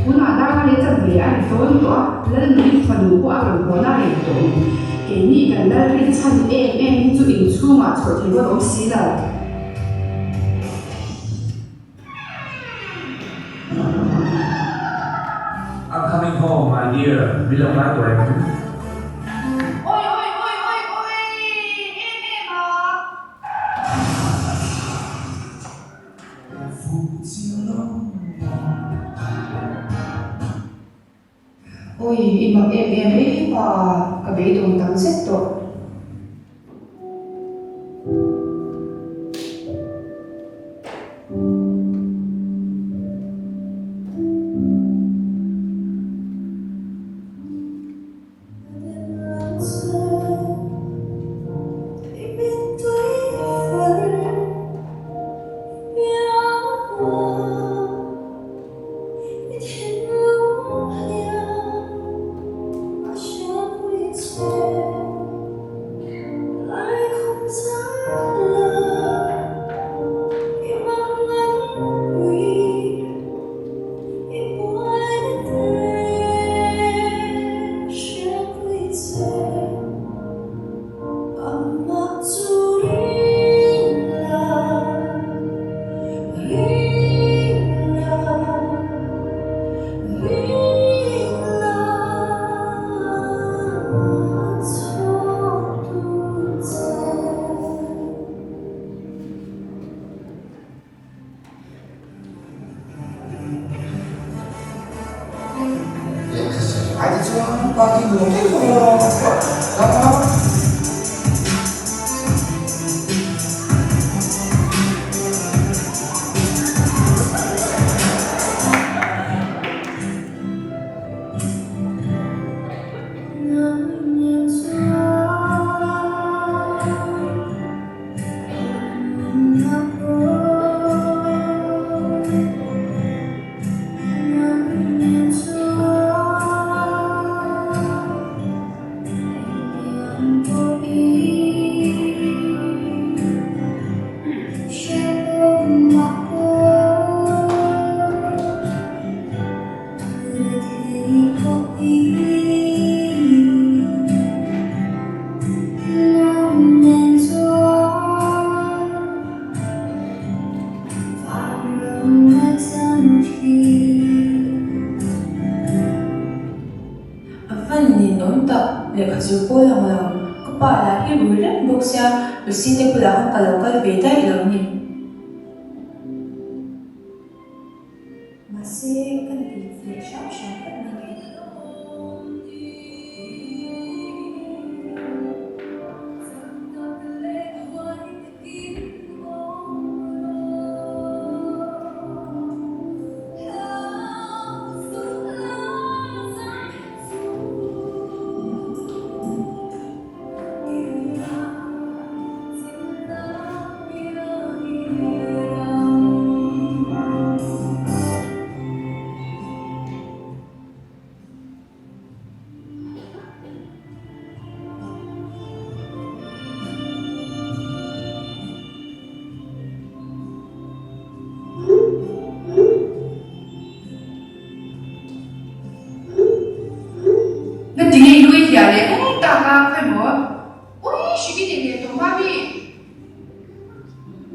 kuna da le ta be ai ton to la ni fa du ko a ko na le to ke ni kan la ri chan ni chu in chu ma chho thi ko dong si la I'm coming home, my dear. Bilang mai của em. Ôi ôi ôi ôi ôi em à. Ôi im mặc em ấy mà cả bé đồng tắm chết rồi. Pagi belum tidur. Kenapa? 가지고 양lang kapala irulan bok siya lusite pula ang kalokal beta ilaw ni masih kan di shop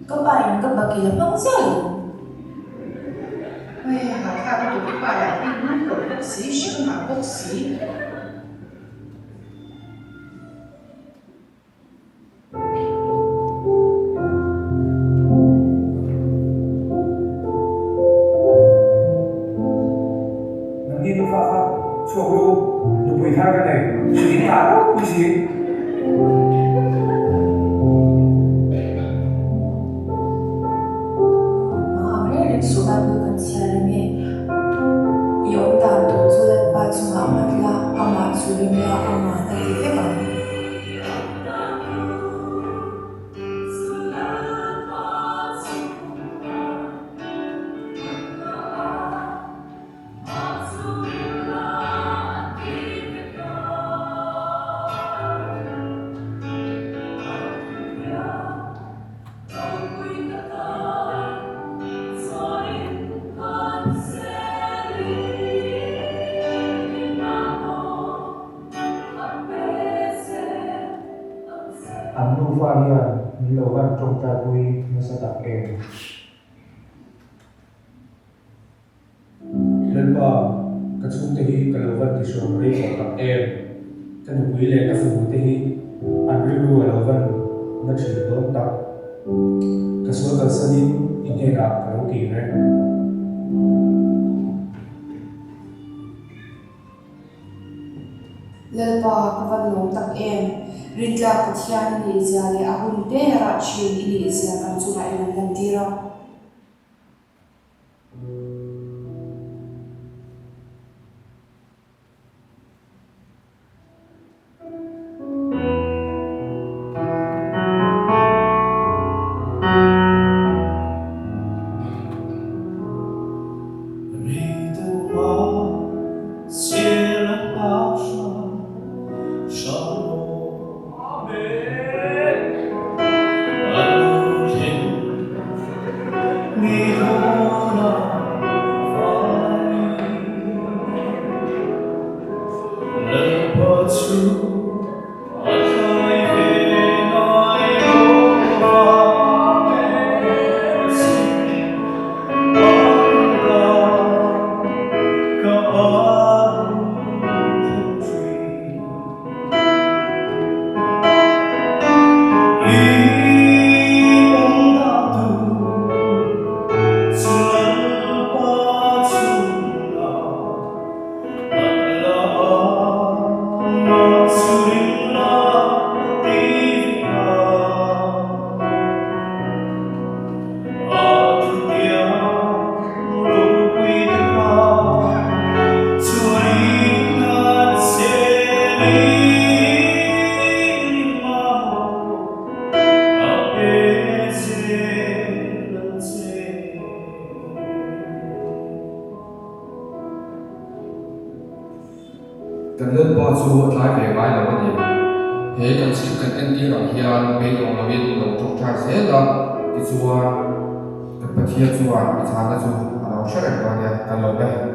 Kapain ka ba kilapang siya? Ôi, họ thà có tụi bà lại đi nát cổ bác sĩ, siêu mà bác sĩ. Nandito pa ka. Sobrang lupoy ka na eh. Sige na araw, sige. Sumabukan sialamnya Yung tanto sulat pa sumamatla Ama sulimla ama nagkikipang Chawnpui nasa tak em. Lalpa kachung tehi kalawan ti suam rei ko tak em. Kanupui le ka fu tehi anriru alawan na chilon tak. Kaswa kalsanin inhera kaluki re. Lalpa kavan long tak em rinla pathian ni zia le ahun te ra chin ini zia kan chunga ilan lan tira kan len pa chu atlai ve ngai lo ani he kan chi kan en ti rang hian be dong lawin lo tok thar se la ti chuan kan pathia chuan i chana chu alo hre ba ya kan lo be